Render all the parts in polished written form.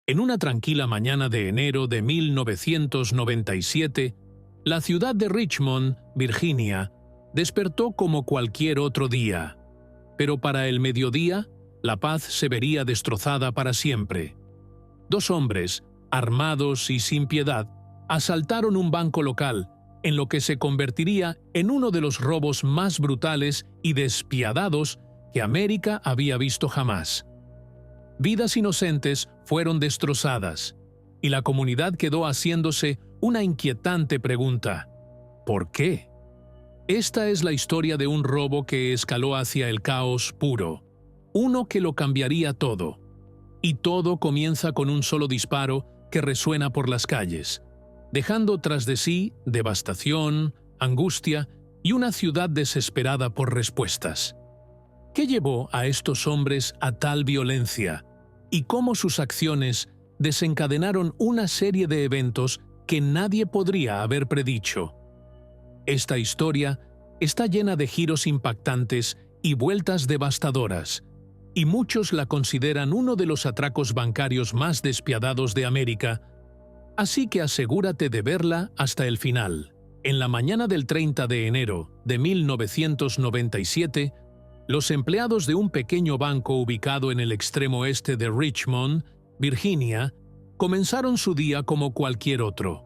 En una tranquila mañana de enero de 1997, la ciudad de Richmond, Virginia, despertó como cualquier otro día. Pero para el mediodía, la paz se vería destrozada para siempre. Dos hombres, armados y sin piedad, asaltaron un banco local, en lo que se convertiría en uno de los robos más brutales y despiadados que América había visto jamás. Vidas inocentes fueron destrozadas, y la comunidad quedó haciéndose una inquietante pregunta: ¿por qué? Esta es la historia de un robo que escaló hacia el caos puro, uno que lo cambiaría todo. Y todo comienza con un solo disparo que resuena por las calles, dejando tras de sí devastación, angustia y una ciudad desesperada por respuestas. ¿Qué llevó a estos hombres a tal violencia? ¿Y cómo sus acciones desencadenaron una serie de eventos que nadie podría haber predicho? Esta historia está llena de giros impactantes y vueltas devastadoras, y muchos la consideran uno de los atracos bancarios más despiadados de América, así que asegúrate de verla hasta el final. En la mañana del 30 de enero de 1997, los empleados de un pequeño banco ubicado en el extremo oeste de Richmond, Virginia, comenzaron su día como cualquier otro.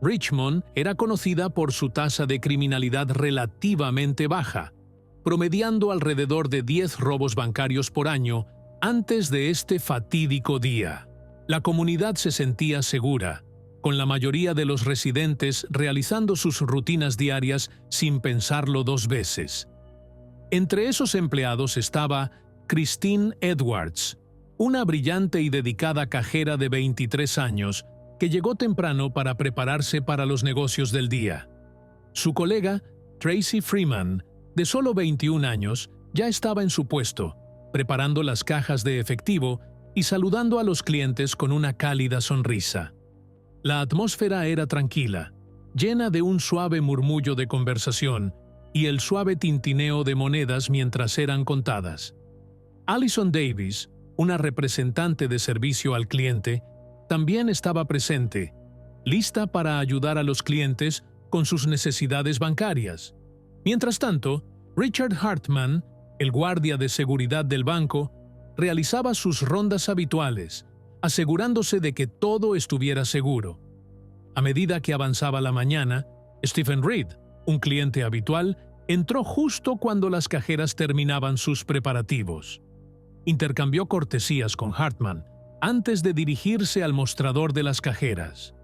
Richmond era conocida por su tasa de criminalidad relativamente baja, promediando alrededor de 10 robos bancarios por año antes de este fatídico día. La comunidad se sentía segura, con la mayoría de los residentes realizando sus rutinas diarias sin pensarlo dos veces. Entre esos empleados estaba Christine Edwards, una brillante y dedicada cajera de 23 años que llegó temprano para prepararse para los negocios del día. Su colega, Tracy Freeman, de solo 21 años, ya estaba en su puesto, preparando las cajas de efectivo y saludando a los clientes con una cálida sonrisa. La atmósfera era tranquila, llena de un suave murmullo de conversación y el suave tintineo de monedas mientras eran contadas. Allison Davis, una representante de servicio al cliente, también estaba presente, lista para ayudar a los clientes con sus necesidades bancarias. Mientras tanto, Richard Hartman, el guardia de seguridad del banco, realizaba sus rondas habituales, asegurándose de que todo estuviera seguro. A medida que avanzaba la mañana, Stephen Reed, un cliente habitual, entró justo cuando las cajeras terminaban sus preparativos. Intercambió cortesías con Hartman antes de dirigirse al mostrador de las cajeras.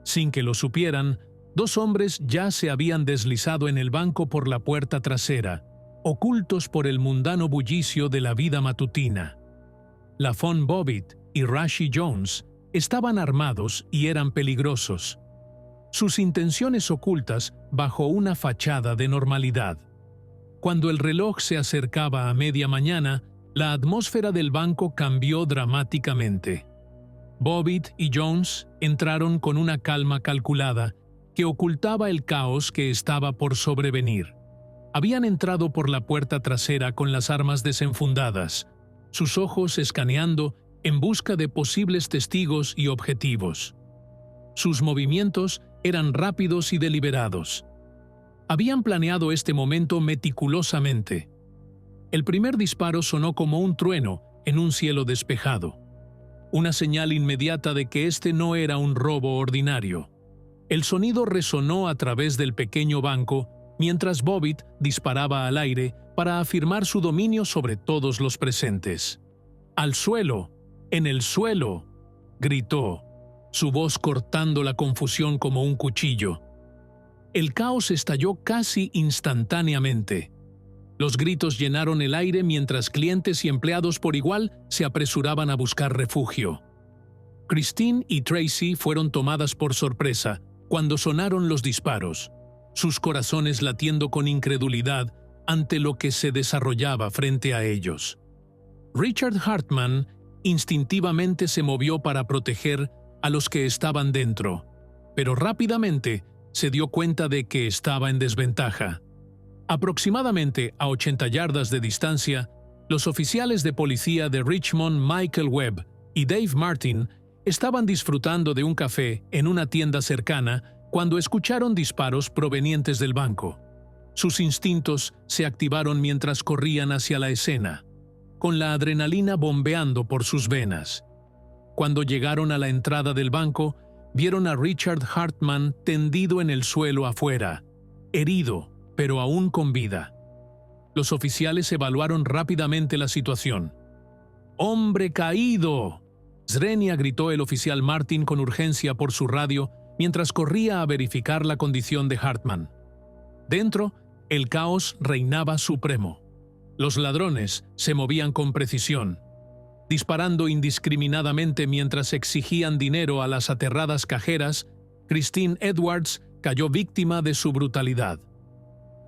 Sin que lo supieran, dos hombres ya se habían deslizado en el banco por la puerta trasera, ocultos por el mundano bullicio de la vida matutina. LaFon Bobbitt y Rashi Jones estaban armados y eran peligrosos. Sus intenciones ocultas bajo una fachada de normalidad. Cuando el reloj se acercaba a media mañana, la atmósfera del banco cambió dramáticamente. Bobbitt y Jones entraron con una calma calculada que ocultaba el caos que estaba por sobrevenir. Habían entrado por la puerta trasera con las armas desenfundadas, sus ojos escaneando en busca de posibles testigos y objetivos. Sus movimientos eran rápidos y deliberados. Habían planeado este momento meticulosamente. El primer disparo sonó como un trueno en un cielo despejado, una señal inmediata de que este no era un robo ordinario. El sonido resonó a través del pequeño banco mientras Bobbitt disparaba al aire para afirmar su dominio sobre todos los presentes. «¡Al suelo! ¡En el suelo!», gritó, su voz cortando la confusión como un cuchillo. El caos estalló casi instantáneamente. Los gritos llenaron el aire mientras clientes y empleados por igual se apresuraban a buscar refugio. Christine y Tracy fueron tomadas por sorpresa cuando sonaron los disparos, sus corazones latiendo con incredulidad ante lo que se desarrollaba frente a ellos. Richard Hartman instintivamente se movió para proteger a los que estaban dentro, pero rápidamente se dio cuenta de que estaba en desventaja. Aproximadamente a 80 yardas de distancia, los oficiales de policía de Richmond, Michael Webb y Dave Martin, Estaban disfrutando de un café en una tienda cercana cuando escucharon disparos provenientes del banco. Sus instintos se activaron mientras corrían hacia la escena, con la adrenalina bombeando por sus venas. Cuando llegaron a la entrada del banco, vieron a Richard Hartman tendido en el suelo afuera, herido, pero aún con vida. Los oficiales evaluaron rápidamente la situación. ¡Hombre caído!, Zrenia gritó el oficial Martin con urgencia por su radio mientras corría a verificar la condición de Hartman. Dentro, el caos reinaba supremo. Los ladrones se movían con precisión, disparando indiscriminadamente mientras exigían dinero a las aterradas cajeras. Christine Edwards cayó víctima de su brutalidad.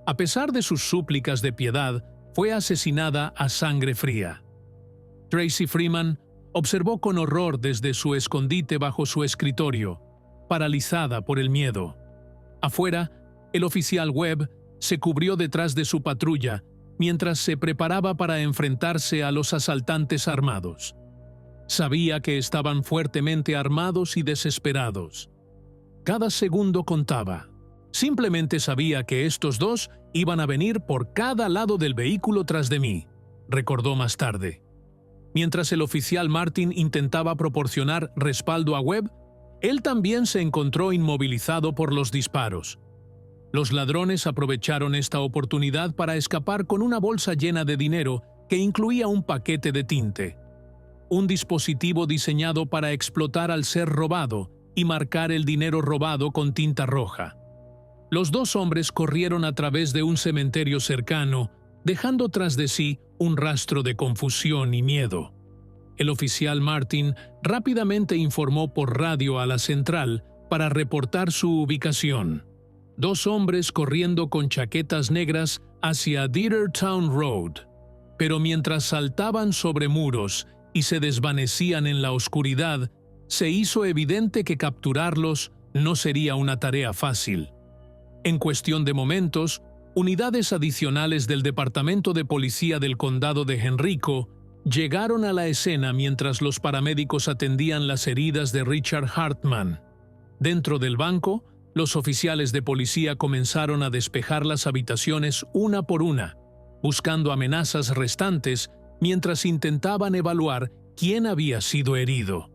A pesar de sus súplicas de piedad, fue asesinada a sangre fría. Tracy Freeman observó con horror desde su escondite bajo su escritorio, paralizada por el miedo. Afuera, el oficial Webb se cubrió detrás de su patrulla mientras se preparaba para enfrentarse a los asaltantes armados. Sabía que estaban fuertemente armados y desesperados. Cada segundo contaba. Simplemente sabía que estos dos iban a venir por cada lado del vehículo tras de mí, recordó más tarde. Mientras el oficial Martin intentaba proporcionar respaldo a Webb, él también se encontró inmovilizado por los disparos. Los ladrones aprovecharon esta oportunidad para escapar con una bolsa llena de dinero que incluía un paquete de tinte, un dispositivo diseñado para explotar al ser robado y marcar el dinero robado con tinta roja. Los dos hombres corrieron a través de un cementerio cercano, dejando tras de sí un rastro de confusión y miedo. El oficial Martin rápidamente informó por radio a la central para reportar su ubicación. Dos hombres corriendo con chaquetas negras hacia Dittertown Road. Pero mientras saltaban sobre muros y se desvanecían en la oscuridad, se hizo evidente que capturarlos no sería una tarea fácil. En cuestión de momentos, unidades adicionales del Departamento de Policía del Condado de Henrico llegaron a la escena mientras los paramédicos atendían las heridas de Richard Hartman. Dentro del banco, los oficiales de policía comenzaron a despejar las habitaciones una por una, buscando amenazas restantes mientras intentaban evaluar quién había sido herido.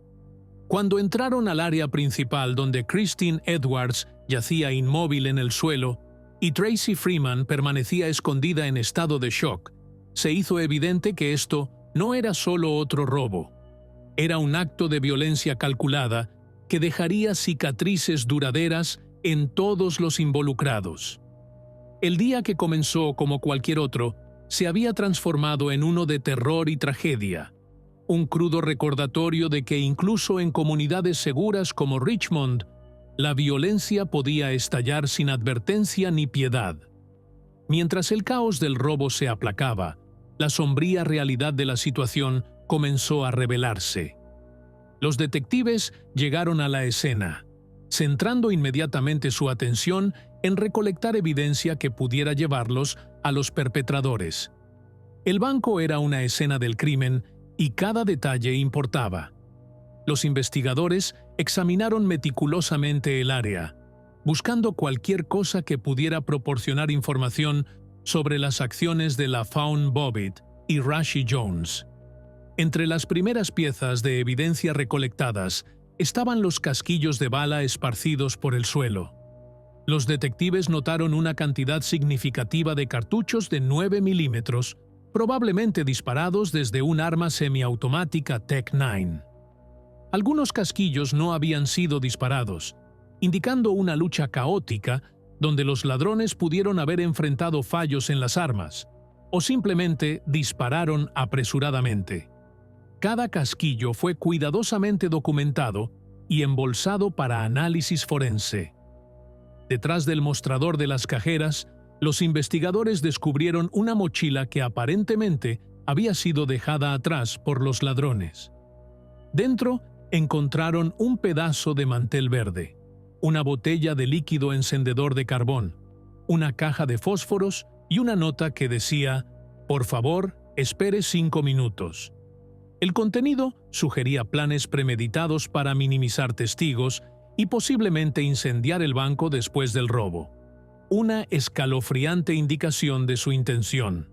Cuando entraron al área principal donde Christine Edwards yacía inmóvil en el suelo y Tracy Freeman permanecía escondida en estado de shock, se hizo evidente que esto no era solo otro robo. Era un acto de violencia calculada que dejaría cicatrices duraderas en todos los involucrados. El día que comenzó como cualquier otro, se había transformado en uno de terror y tragedia, un crudo recordatorio de que incluso en comunidades seguras como Richmond, la violencia podía estallar sin advertencia ni piedad. Mientras el caos del robo se aplacaba, la sombría realidad de la situación comenzó a revelarse. Los detectives llegaron a la escena, centrando inmediatamente su atención en recolectar evidencia que pudiera llevarlos a los perpetradores. El banco era una escena del crimen y cada detalle importaba. Los investigadores examinaron meticulosamente el área, buscando cualquier cosa que pudiera proporcionar información sobre las acciones de LaFawn Bobbitt y Rashi Jones. Entre las primeras piezas de evidencia recolectadas estaban los casquillos de bala esparcidos por el suelo. Los detectives notaron una cantidad significativa de cartuchos de 9 milímetros, probablemente disparados desde un arma semiautomática TEC-9. Algunos casquillos no habían sido disparados, indicando una lucha caótica donde los ladrones pudieron haber enfrentado fallos en las armas, o simplemente dispararon apresuradamente. Cada casquillo fue cuidadosamente documentado y embolsado para análisis forense. Detrás del mostrador de las cajeras, los investigadores descubrieron una mochila que aparentemente había sido dejada atrás por los ladrones. Dentro encontraron un pedazo de mantel verde, una botella de líquido encendedor de carbón, una caja de fósforos y una nota que decía: «Por favor, espere 5 minutos». El contenido sugería planes premeditados para minimizar testigos y posiblemente incendiar el banco después del robo. Una escalofriante indicación de su intención.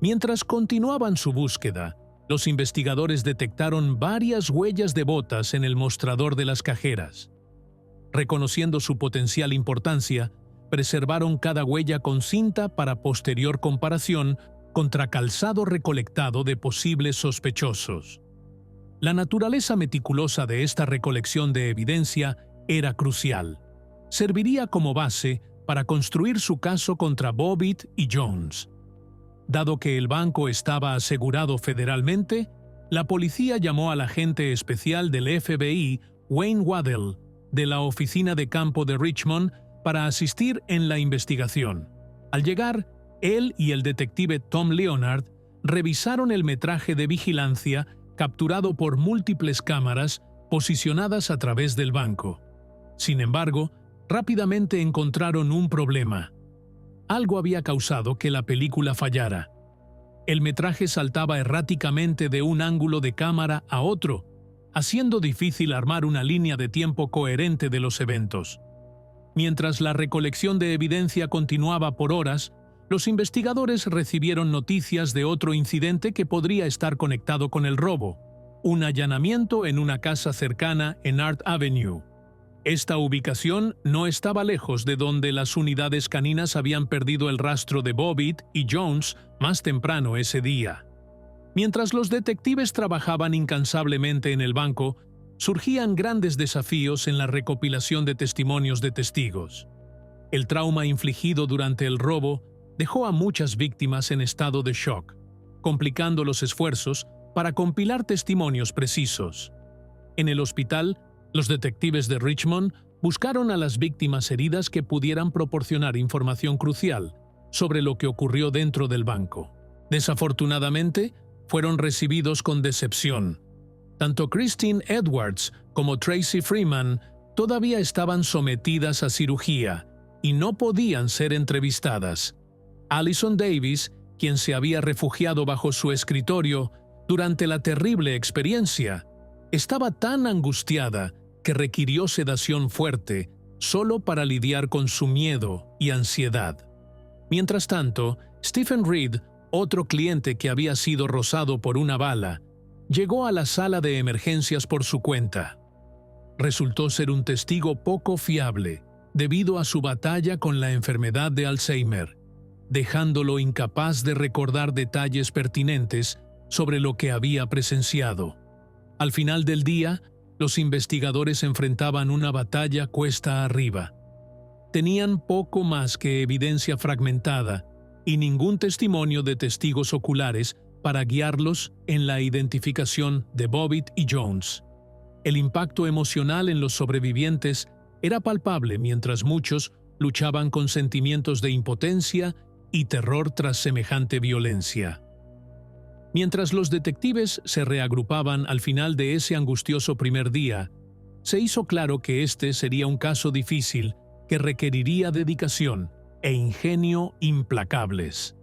Mientras continuaban su búsqueda, los investigadores detectaron varias huellas de botas en el mostrador de las cajeras. Reconociendo su potencial importancia, preservaron cada huella con cinta para posterior comparación contra calzado recolectado de posibles sospechosos. La naturaleza meticulosa de esta recolección de evidencia era crucial. Serviría como base para construir su caso contra Bobbitt y Jones. Dado que el banco estaba asegurado federalmente, la policía llamó al agente especial del FBI, Wayne Waddell, de la oficina de campo de Richmond, para asistir en la investigación. Al llegar, él y el detective Tom Leonard revisaron el metraje de vigilancia capturado por múltiples cámaras posicionadas a través del banco. Sin embargo, rápidamente encontraron un problema. Algo había causado que la película fallara. El metraje saltaba erráticamente de un ángulo de cámara a otro, haciendo difícil armar una línea de tiempo coherente de los eventos. Mientras la recolección de evidencia continuaba por horas, los investigadores recibieron noticias de otro incidente que podría estar conectado con el robo: un allanamiento en una casa cercana en Art Avenue. Esta ubicación no estaba lejos de donde las unidades caninas habían perdido el rastro de Bobbitt y Jones más temprano ese día. Mientras los detectives trabajaban incansablemente en el banco, surgían grandes desafíos en la recopilación de testimonios de testigos. El trauma infligido durante el robo dejó a muchas víctimas en estado de shock, complicando los esfuerzos para compilar testimonios precisos. En el hospital, los detectives de Richmond buscaron a las víctimas heridas que pudieran proporcionar información crucial sobre lo que ocurrió dentro del banco. Desafortunadamente, fueron recibidos con decepción. Tanto Christine Edwards como Tracy Freeman todavía estaban sometidas a cirugía y no podían ser entrevistadas. Alison Davis, quien se había refugiado bajo su escritorio durante la terrible experiencia, estaba tan angustiada que requirió sedación fuerte solo para lidiar con su miedo y ansiedad. Mientras tanto, Stephen Reed, otro cliente que había sido rozado por una bala, llegó a la sala de emergencias por su cuenta. Resultó ser un testigo poco fiable debido a su batalla con la enfermedad de Alzheimer, dejándolo incapaz de recordar detalles pertinentes sobre lo que había presenciado. Al final del día, los investigadores enfrentaban una batalla cuesta arriba. Tenían poco más que evidencia fragmentada y ningún testimonio de testigos oculares para guiarlos en la identificación de Bobbitt y Jones. El impacto emocional en los sobrevivientes era palpable mientras muchos luchaban con sentimientos de impotencia y terror tras semejante violencia. Mientras los detectives se reagrupaban al final de ese angustioso primer día, se hizo claro que este sería un caso difícil que requeriría dedicación e ingenio implacables.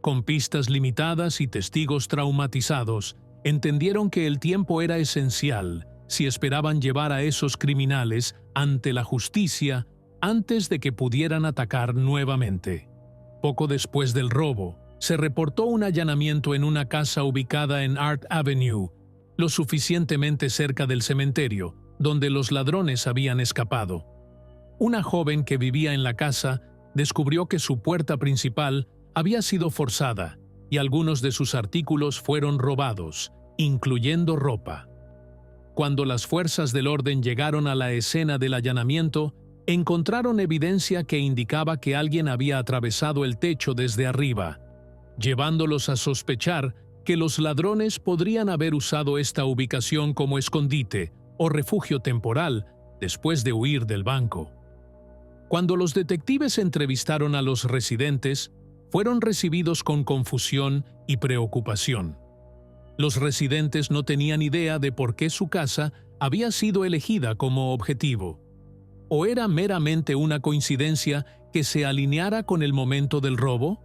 Con pistas limitadas y testigos traumatizados, entendieron que el tiempo era esencial si esperaban llevar a esos criminales ante la justicia antes de que pudieran atacar nuevamente. Poco después del robo, se reportó un allanamiento en una casa ubicada en Art Avenue, lo suficientemente cerca del cementerio, donde los ladrones habían escapado. Una joven que vivía en la casa descubrió que su puerta principal había sido forzada y algunos de sus artículos fueron robados, incluyendo ropa. Cuando las fuerzas del orden llegaron a la escena del allanamiento, encontraron evidencia que indicaba que alguien había atravesado el techo desde arriba, llevándolos a sospechar que los ladrones podrían haber usado esta ubicación como escondite o refugio temporal después de huir del banco. Cuando los detectives entrevistaron a los residentes, fueron recibidos con confusión y preocupación. Los residentes no tenían idea de por qué su casa había sido elegida como objetivo. ¿O era meramente una coincidencia que se alineara con el momento del robo?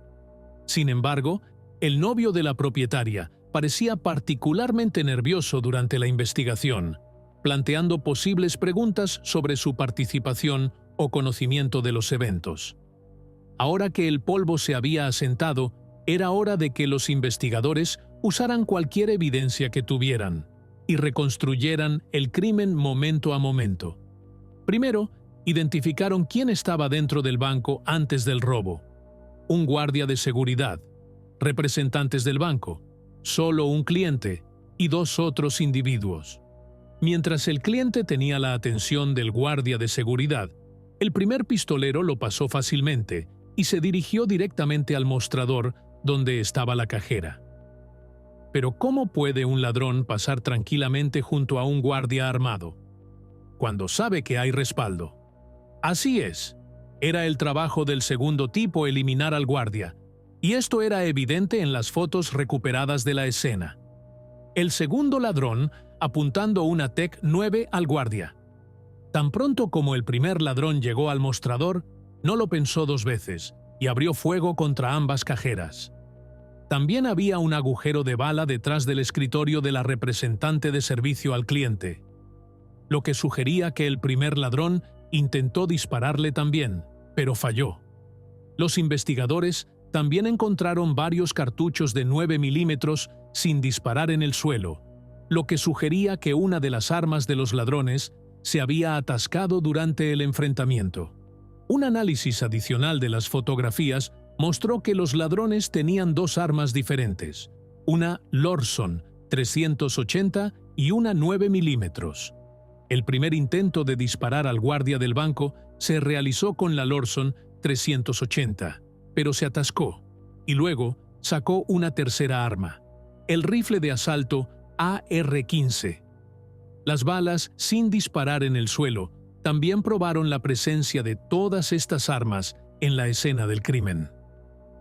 Sin embargo, el novio de la propietaria parecía particularmente nervioso durante la investigación, planteando posibles preguntas sobre su participación o conocimiento de los eventos. Ahora que el polvo se había asentado, era hora de que los investigadores usaran cualquier evidencia que tuvieran y reconstruyeran el crimen momento a momento. Primero, identificaron quién estaba dentro del banco antes del robo. Un guardia de seguridad, representantes del banco, solo un cliente y dos otros individuos. Mientras el cliente tenía la atención del guardia de seguridad, el primer pistolero lo pasó fácilmente y se dirigió directamente al mostrador donde estaba la cajera. Pero ¿cómo puede un ladrón pasar tranquilamente junto a un guardia armado cuando sabe que hay respaldo? Así es, era el trabajo del segundo tipo eliminar al guardia, y esto era evidente en las fotos recuperadas de la escena. El segundo ladrón apuntando una TEC 9 al guardia. Tan pronto como el primer ladrón llegó al mostrador, no lo pensó dos veces y abrió fuego contra ambas cajeras. También había un agujero de bala detrás del escritorio de la representante de servicio al cliente, lo que sugería que el primer ladrón intentó dispararle también, pero falló. Los investigadores también encontraron varios cartuchos de 9 milímetros sin disparar en el suelo, lo que sugería que una de las armas de los ladrones se había atascado durante el enfrentamiento. Un análisis adicional de las fotografías mostró que los ladrones tenían dos armas diferentes, una Lawson 380 y una 9 milímetros. El primer intento de disparar al guardia del banco se realizó con la Lawson 380, pero se atascó, y luego sacó una tercera arma, el rifle de asalto AR-15. Las balas, sin disparar en el suelo, también probaron la presencia de todas estas armas en la escena del crimen.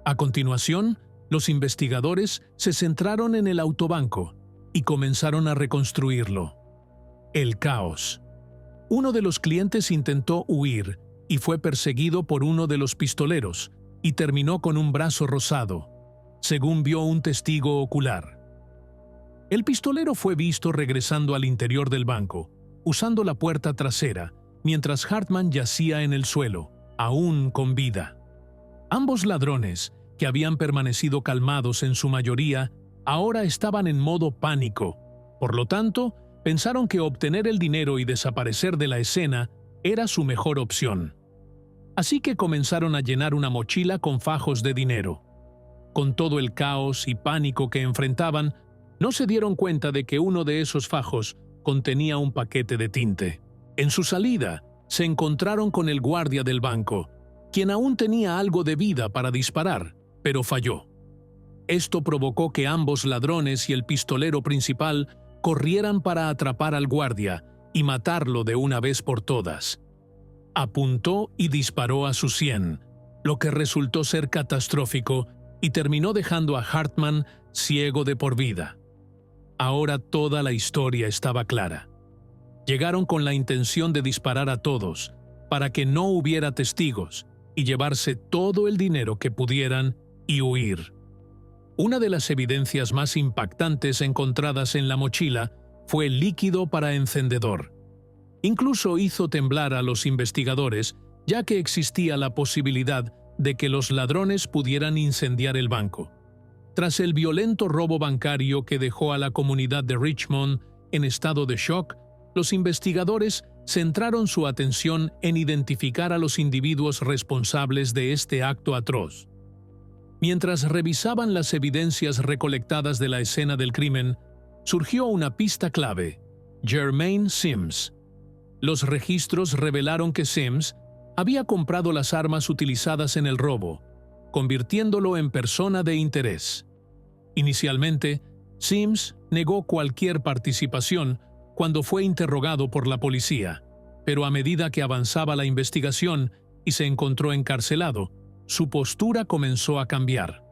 A continuación, los investigadores se centraron en el autobanco y comenzaron a reconstruirlo. El caos. Uno de los clientes intentó huir y fue perseguido por uno de los pistoleros y terminó con un brazo rosado, según vio un testigo ocular. El pistolero fue visto regresando al interior del banco, usando la puerta trasera, mientras Hartman yacía en el suelo, aún con vida. Ambos ladrones, que habían permanecido calmados en su mayoría, ahora estaban en modo pánico. Por lo tanto, pensaron que obtener el dinero y desaparecer de la escena era su mejor opción. Así que comenzaron a llenar una mochila con fajos de dinero. Con todo el caos y pánico que enfrentaban, no se dieron cuenta de que uno de esos fajos contenía un paquete de tinte. En su salida, se encontraron con el guardia del banco, quien aún tenía algo de vida para disparar, pero falló. Esto provocó que ambos ladrones y el pistolero principal corrieran para atrapar al guardia y matarlo de una vez por todas. Apuntó y disparó a su sien, lo que resultó ser catastrófico y terminó dejando a Hartman ciego de por vida. Ahora toda la historia estaba clara. Llegaron con la intención de disparar a todos, para que no hubiera testigos, y llevarse todo el dinero que pudieran y huir. Una de las evidencias más impactantes encontradas en la mochila fue el líquido para encendedor. Incluso hizo temblar a los investigadores, ya que existía la posibilidad de que los ladrones pudieran incendiar el banco. Tras el violento robo bancario que dejó a la comunidad de Richmond en estado de shock, los investigadores centraron su atención en identificar a los individuos responsables de este acto atroz. Mientras revisaban las evidencias recolectadas de la escena del crimen, surgió una pista clave: Jermaine Sims. Los registros revelaron que Sims había comprado las armas utilizadas en el robo, convirtiéndolo en persona de interés. Inicialmente, Sims negó cualquier participación cuando fue interrogado por la policía, pero a medida que avanzaba la investigación y se encontró encarcelado, su postura comenzó a cambiar.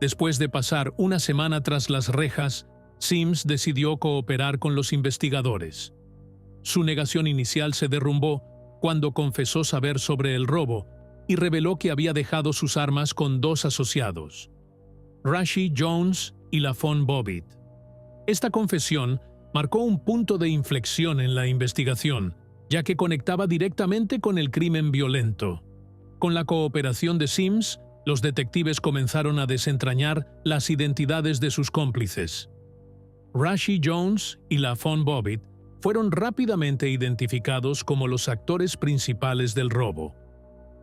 Después de pasar una semana tras las rejas, Sims decidió cooperar con los investigadores. Su negación inicial se derrumbó cuando confesó saber sobre el robo y reveló que había dejado sus armas con dos asociados, Rashi Jones y la von Bobbitt. Esta confesión marcó un punto de inflexión en la investigación, ya que conectaba directamente con el crimen violento. Con la cooperación de Sims, los detectives comenzaron a desentrañar las identidades de sus cómplices. Rashie Jones y la von Bobbitt fueron rápidamente identificados como los actores principales del robo.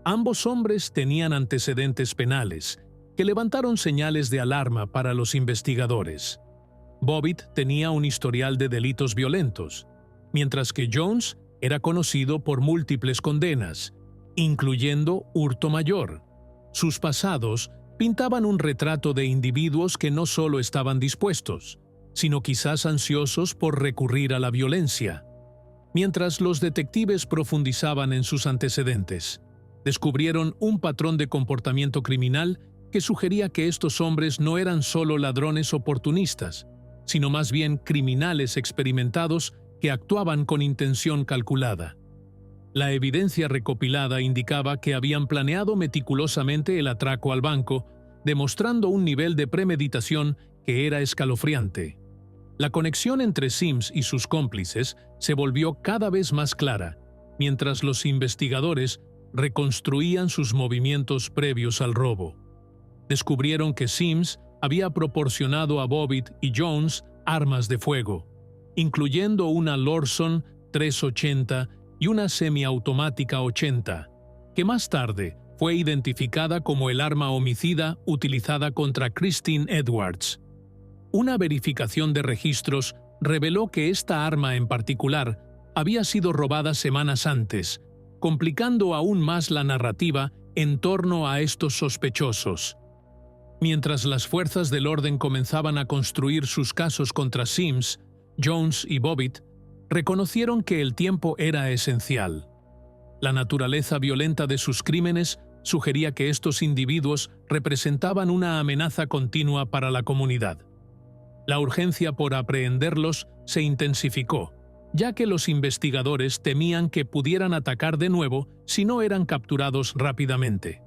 Ambos hombres tenían antecedentes penales, que levantaron señales de alarma para los investigadores. Bobbitt tenía un historial de delitos violentos, mientras que Jones era conocido por múltiples condenas, incluyendo hurto mayor. Sus pasados pintaban un retrato de individuos que no solo estaban dispuestos, sino quizás ansiosos por recurrir a la violencia. Mientras los detectives profundizaban en sus antecedentes, descubrieron un patrón de comportamiento criminal que sugería que estos hombres no eran solo ladrones oportunistas, sino más bien criminales experimentados que actuaban con intención calculada. La evidencia recopilada indicaba que habían planeado meticulosamente el atraco al banco, demostrando un nivel de premeditación que era escalofriante. La conexión entre Sims y sus cómplices se volvió cada vez más clara, mientras los investigadores reconstruían sus movimientos previos al robo. Descubrieron que Sims había proporcionado a Bobbitt y Jones armas de fuego, incluyendo una Lawson 380 y una semiautomática 80, que más tarde fue identificada como el arma homicida utilizada contra Christine Edwards. Una verificación de registros reveló que esta arma en particular había sido robada semanas antes, complicando aún más la narrativa en torno a estos sospechosos. Mientras las fuerzas del orden comenzaban a construir sus casos contra Sims, Jones y Bobbitt reconocieron que el tiempo era esencial. La naturaleza violenta de sus crímenes sugería que estos individuos representaban una amenaza continua para la comunidad. La urgencia por aprehenderlos se intensificó, ya que los investigadores temían que pudieran atacar de nuevo si no eran capturados rápidamente.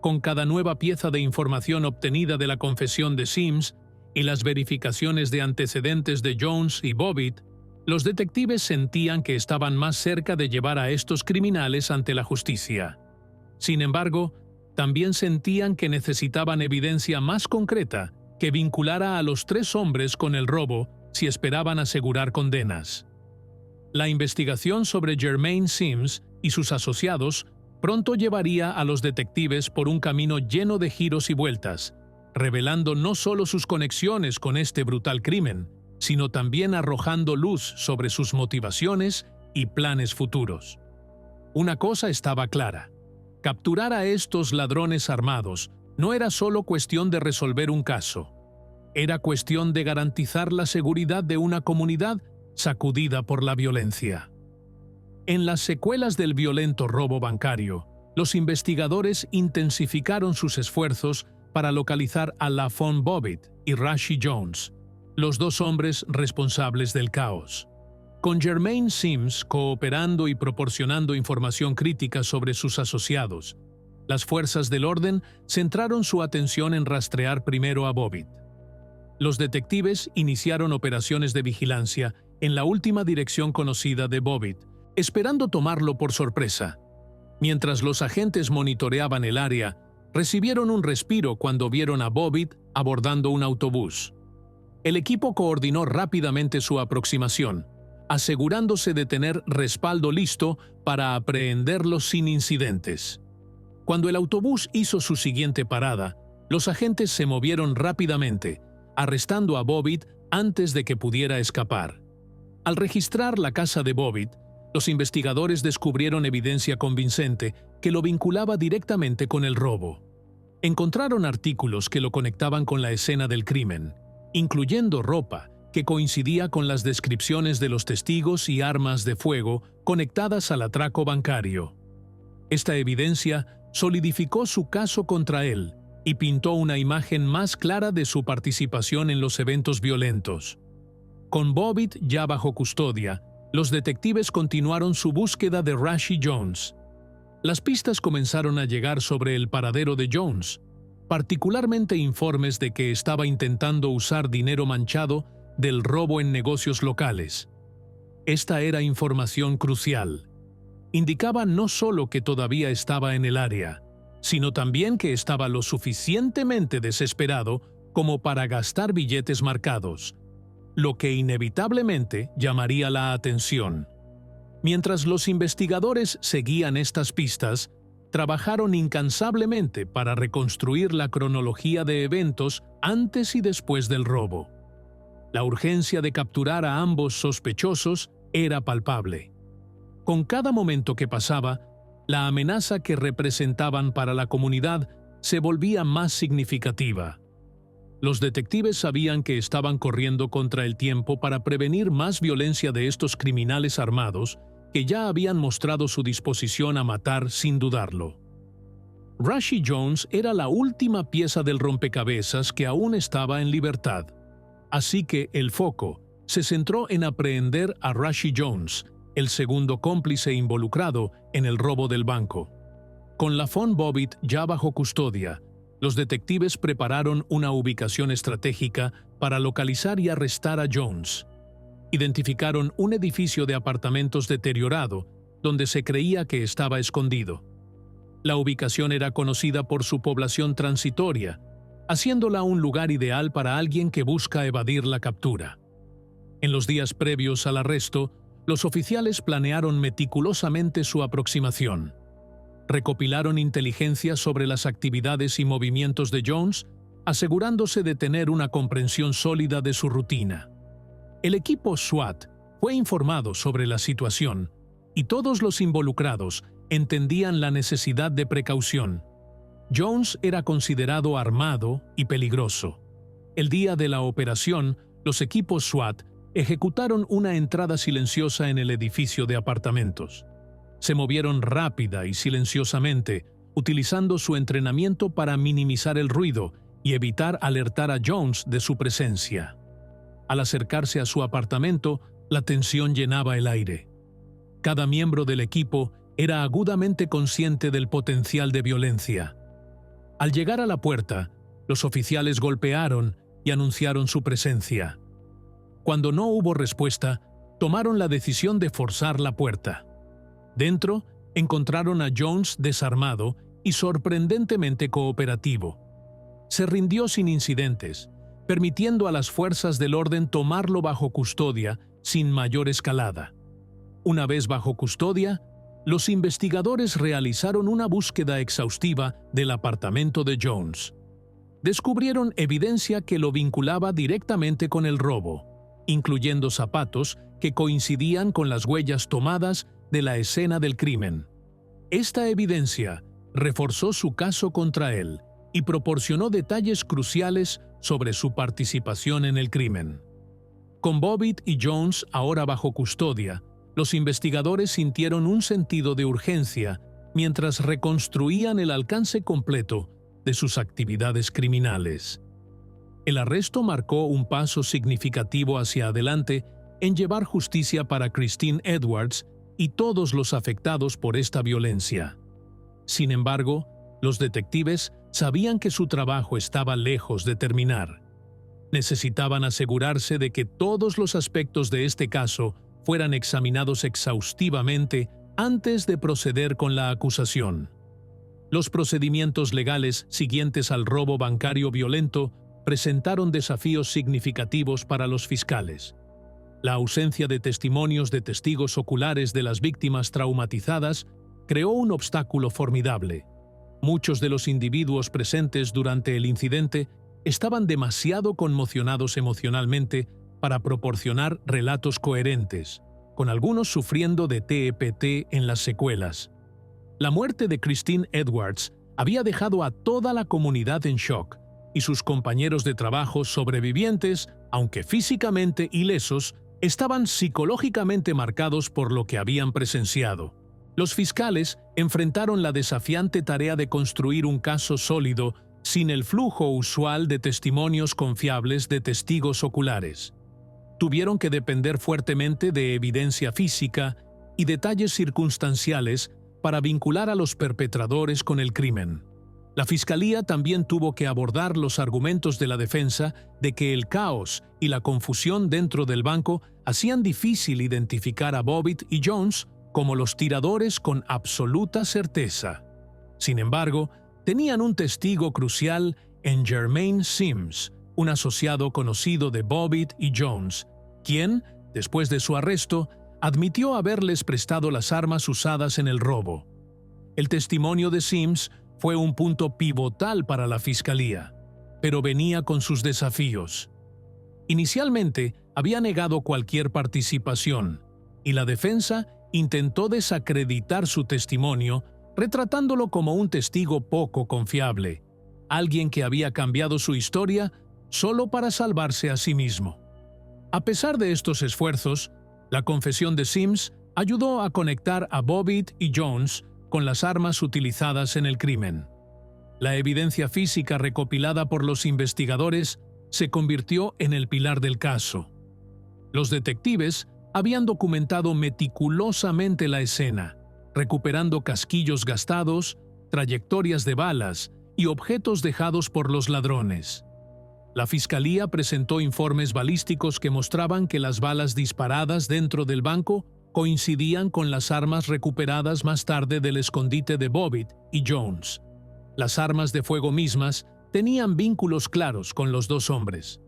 Con cada nueva pieza de información obtenida de la confesión de Sims y las verificaciones de antecedentes de Jones y Bobbitt, los detectives sentían que estaban más cerca de llevar a estos criminales ante la justicia. Sin embargo, también sentían que necesitaban evidencia más concreta que vinculara a los tres hombres con el robo si esperaban asegurar condenas. La investigación sobre Jermaine Sims y sus asociados pronto llevaría a los detectives por un camino lleno de giros y vueltas, revelando no solo sus conexiones con este brutal crimen, sino también arrojando luz sobre sus motivaciones y planes futuros. Una cosa estaba clara: capturar a estos ladrones armados no era solo cuestión de resolver un caso, era cuestión de garantizar la seguridad de una comunidad sacudida por la violencia. En las secuelas del violento robo bancario, los investigadores intensificaron sus esfuerzos para localizar a la von Bobbitt y Rashie Jones, los dos hombres responsables del caos. Con Jermaine Sims cooperando y proporcionando información crítica sobre sus asociados, las fuerzas del orden centraron su atención en rastrear primero a Bobbitt. Los detectives iniciaron operaciones de vigilancia en la última dirección conocida de Bobbitt, esperando tomarlo por sorpresa. Mientras los agentes monitoreaban el área, recibieron un respiro cuando vieron a Bobbitt abordando un autobús. El equipo coordinó rápidamente su aproximación, asegurándose de tener respaldo listo para aprehenderlo sin incidentes. Cuando el autobús hizo su siguiente parada, los agentes se movieron rápidamente, arrestando a Bobbitt antes de que pudiera escapar. Al registrar la casa de Bobbitt, los investigadores descubrieron evidencia convincente que lo vinculaba directamente con el robo. Encontraron artículos que lo conectaban con la escena del crimen, incluyendo ropa que coincidía con las descripciones de los testigos y armas de fuego conectadas al atraco bancario. Esta evidencia solidificó su caso contra él y pintó una imagen más clara de su participación en los eventos violentos. Con Bobbitt ya bajo custodia, los detectives continuaron su búsqueda de Rashie Jones. Las pistas comenzaron a llegar sobre el paradero de Jones. particularmente informes de que estaba intentando usar dinero manchado del robo en negocios locales. Esta era información crucial. Indicaba no solo que todavía estaba en el área, sino también que estaba lo suficientemente desesperado como para gastar billetes marcados, lo que inevitablemente llamaría la atención. Mientras los investigadores seguían estas pistas, trabajaron incansablemente para reconstruir la cronología de eventos antes y después del robo. La urgencia de capturar a ambos sospechosos era palpable. Con cada momento que pasaba, la amenaza que representaban para la comunidad se volvía más significativa. Los detectives sabían que estaban corriendo contra el tiempo para prevenir más violencia de estos criminales armados que ya habían mostrado su disposición a matar sin dudarlo. Rashie Jones era la última pieza del rompecabezas que aún estaba en libertad. Así que el foco se centró en aprehender a Rashie Jones, el segundo cómplice involucrado en el robo del banco. Con la Von Bobbitt ya bajo custodia, los detectives prepararon una ubicación estratégica para localizar y arrestar a Jones. Identificaron un edificio de apartamentos deteriorado donde se creía que estaba escondido. La ubicación era conocida por su población transitoria, haciéndola un lugar ideal para alguien que busca evadir la captura. En los días previos al arresto, los oficiales planearon meticulosamente su aproximación. Recopilaron inteligencia sobre las actividades y movimientos de Jones, asegurándose de tener una comprensión sólida de su rutina. El equipo SWAT fue informado sobre la situación y todos los involucrados entendían la necesidad de precaución. Jones era considerado armado y peligroso. El día de la operación, los equipos SWAT ejecutaron una entrada silenciosa en el edificio de apartamentos. Se movieron rápida y silenciosamente, utilizando su entrenamiento para minimizar el ruido y evitar alertar a Jones de su presencia. Al acercarse a su apartamento, la tensión llenaba el aire. Cada miembro del equipo era agudamente consciente del potencial de violencia. Al llegar a la puerta, los oficiales golpearon y anunciaron su presencia. Cuando no hubo respuesta, tomaron la decisión de forzar la puerta. Dentro, encontraron a Jones desarmado y sorprendentemente cooperativo. Se rindió sin incidentes, permitiendo a las fuerzas del orden tomarlo bajo custodia sin mayor escalada. Una vez bajo custodia, los investigadores realizaron una búsqueda exhaustiva del apartamento de Jones. Descubrieron evidencia que lo vinculaba directamente con el robo, incluyendo zapatos que coincidían con las huellas tomadas de la escena del crimen. Esta evidencia reforzó su caso contra él y proporcionó detalles cruciales sobre su participación en el crimen. Con Bobbitt y Jones ahora bajo custodia, los investigadores sintieron un sentido de urgencia mientras reconstruían el alcance completo de sus actividades criminales. El arresto marcó un paso significativo hacia adelante en llevar justicia para Christine Edwards y todos los afectados por esta violencia. Sin embargo, los detectives sabían que su trabajo estaba lejos de terminar. Necesitaban asegurarse de que todos los aspectos de este caso fueran examinados exhaustivamente antes de proceder con la acusación. Los procedimientos legales siguientes al robo bancario violento presentaron desafíos significativos para los fiscales. La ausencia de testimonios de testigos oculares de las víctimas traumatizadas creó un obstáculo formidable. Muchos de los individuos presentes durante el incidente estaban demasiado conmocionados emocionalmente para proporcionar relatos coherentes, con algunos sufriendo de TEPT en las secuelas. La muerte de Christine Edwards había dejado a toda la comunidad en shock, y sus compañeros de trabajo sobrevivientes, aunque físicamente ilesos, estaban psicológicamente marcados por lo que habían presenciado. Los fiscales enfrentaron la desafiante tarea de construir un caso sólido sin el flujo usual de testimonios confiables de testigos oculares. Tuvieron que depender fuertemente de evidencia física y detalles circunstanciales para vincular a los perpetradores con el crimen. La fiscalía también tuvo que abordar los argumentos de la defensa de que el caos y la confusión dentro del banco hacían difícil identificar a Bobbitt y Jones como los tiradores con absoluta certeza. Sin embargo, tenían un testigo crucial en Jermaine Sims, un asociado conocido de Bobbitt y Jones, quien, después de su arresto, admitió haberles prestado las armas usadas en el robo. El testimonio de Sims fue un punto pivotal para la fiscalía, pero venía con sus desafíos. Inicialmente, había negado cualquier participación, y la defensa intentó desacreditar su testimonio, retratándolo como un testigo poco confiable, alguien que había cambiado su historia solo para salvarse a sí mismo. A pesar de estos esfuerzos, la confesión de Sims ayudó a conectar a Bobbitt y Jones con las armas utilizadas en el crimen. La evidencia física recopilada por los investigadores se convirtió en el pilar del caso. Los detectives habían documentado meticulosamente la escena, recuperando casquillos gastados, trayectorias de balas y objetos dejados por los ladrones. La fiscalía presentó informes balísticos que mostraban que las balas disparadas dentro del banco coincidían con las armas recuperadas más tarde del escondite de Bobbitt y Jones. Las armas de fuego mismas tenían vínculos claros con los dos hombres.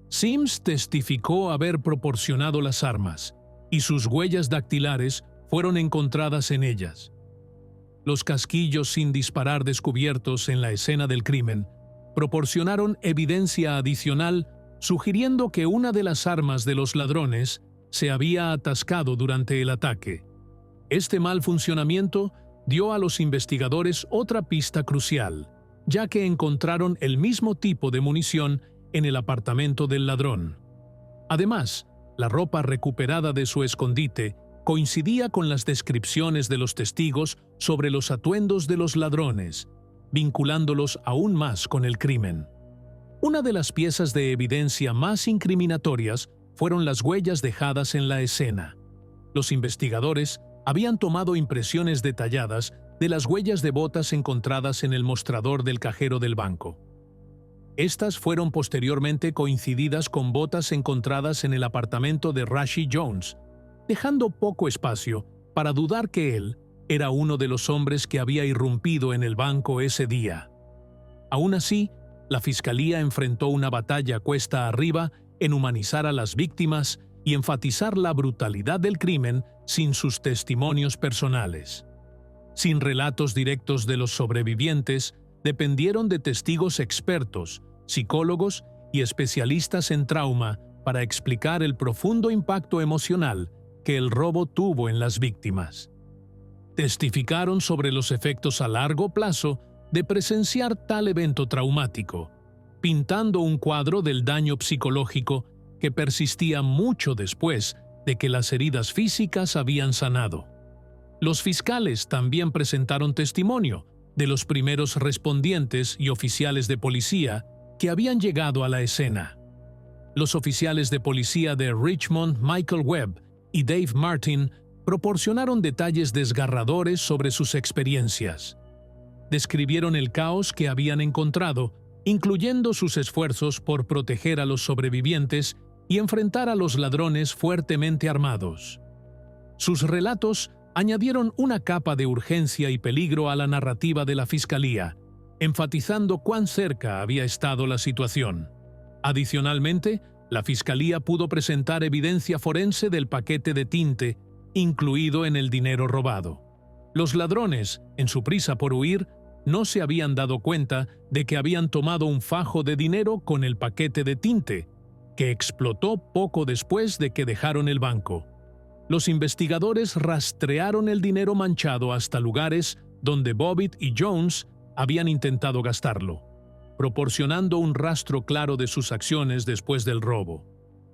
Sims testificó haber proporcionado las armas, y sus huellas dactilares fueron encontradas en ellas. Los casquillos sin disparar descubiertos en la escena del crimen proporcionaron evidencia adicional sugiriendo que una de las armas de los ladrones se había atascado durante el ataque. Este mal funcionamiento dio a los investigadores otra pista crucial, ya que encontraron el mismo tipo de munición en el apartamento del ladrón. Además, la ropa recuperada de su escondite coincidía con las descripciones de los testigos sobre los atuendos de los ladrones, vinculándolos aún más con el crimen. Una de las piezas de evidencia más incriminatorias fueron las huellas dejadas en la escena. Los investigadores habían tomado impresiones detalladas de las huellas de botas encontradas en el mostrador del cajero del banco. Estas fueron posteriormente coincididas con botas encontradas en el apartamento de Rashid Jones, dejando poco espacio para dudar que él era uno de los hombres que había irrumpido en el banco ese día. Aún así, la fiscalía enfrentó una batalla cuesta arriba en humanizar a las víctimas y enfatizar la brutalidad del crimen sin sus testimonios personales. Sin relatos directos de los sobrevivientes, dependieron de testigos expertos, psicólogos y especialistas en trauma para explicar el profundo impacto emocional que el robo tuvo en las víctimas. Testificaron sobre los efectos a largo plazo de presenciar tal evento traumático, pintando un cuadro del daño psicológico que persistía mucho después de que las heridas físicas habían sanado. Los fiscales también presentaron testimonio de los primeros respondientes y oficiales de policía que habían llegado a la escena. Los oficiales de policía de Richmond, Michael Webb y Dave Martin, proporcionaron detalles desgarradores sobre sus experiencias. Describieron el caos que habían encontrado, incluyendo sus esfuerzos por proteger a los sobrevivientes y enfrentar a los ladrones fuertemente armados. Sus relatos añadieron una capa de urgencia y peligro a la narrativa de la fiscalía, enfatizando cuán cerca había estado la situación. Adicionalmente, la fiscalía pudo presentar evidencia forense del paquete de tinte, incluido en el dinero robado. Los ladrones, en su prisa por huir, no se habían dado cuenta de que habían tomado un fajo de dinero con el paquete de tinte, que explotó poco después de que dejaron el banco. Los investigadores rastrearon el dinero manchado hasta lugares donde Bobbitt y Jones habían intentado gastarlo, proporcionando un rastro claro de sus acciones después del robo.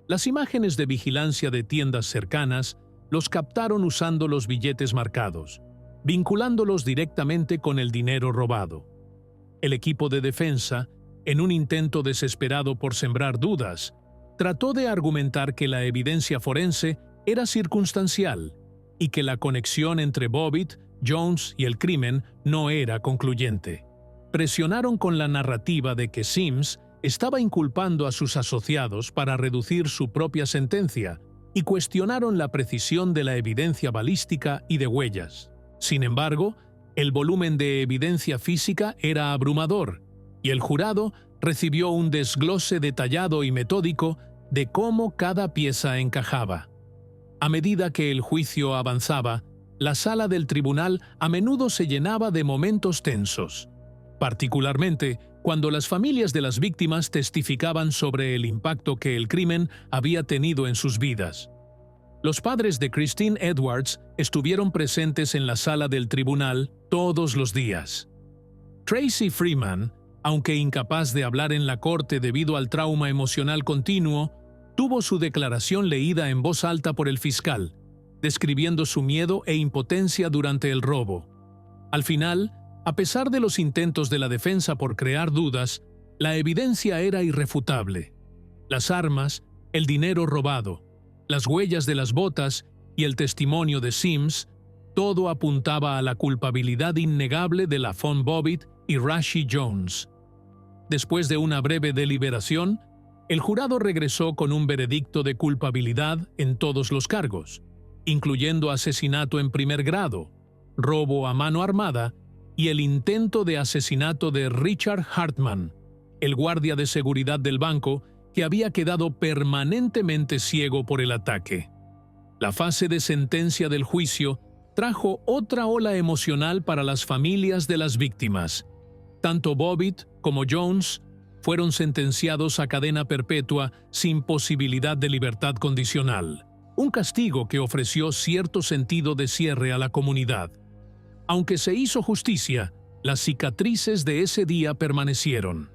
Las imágenes de vigilancia de tiendas cercanas los captaron usando los billetes marcados, vinculándolos directamente con el dinero robado. El equipo de defensa, en un intento desesperado por sembrar dudas, trató de argumentar que la evidencia forense era circunstancial y que la conexión entre Bobbitt, Jones y el crimen no era concluyente. presionaron con la narrativa de que Sims estaba inculpando a sus asociados para reducir su propia sentencia y cuestionaron la precisión de la evidencia balística y de huellas. Sin embargo, el volumen de evidencia física era abrumador y el jurado recibió un desglose detallado y metódico de cómo cada pieza encajaba. A medida que el juicio avanzaba, la sala del tribunal a menudo se llenaba de momentos tensos, particularmente cuando las familias de las víctimas testificaban sobre el impacto que el crimen había tenido en sus vidas. Los padres de Christine Edwards estuvieron presentes en la sala del tribunal todos los días. Tracy Freeman, aunque incapaz de hablar en la corte debido al trauma emocional continuo, tuvo su declaración leída en voz alta por el fiscal, describiendo su miedo e impotencia durante el robo. Al final, a pesar de los intentos de la defensa por crear dudas, la evidencia era irrefutable. Las armas, el dinero robado, las huellas de las botas y el testimonio de Sims, todo apuntaba a la culpabilidad innegable de LaFon Bobbitt y Rashie Jones. Después de una breve deliberación, el jurado regresó con un veredicto de culpabilidad en todos los cargos, incluyendo asesinato en primer grado, robo a mano armada y el intento de asesinato de Richard Hartman, el guardia de seguridad del banco que había quedado permanentemente ciego por el ataque. La fase de sentencia del juicio trajo otra ola emocional para las familias de las víctimas. Tanto Bobbitt como Jones fueron sentenciados a cadena perpetua sin posibilidad de libertad condicional, un castigo que ofreció cierto sentido de cierre a la comunidad. Aunque se hizo justicia, las cicatrices de ese día permanecieron.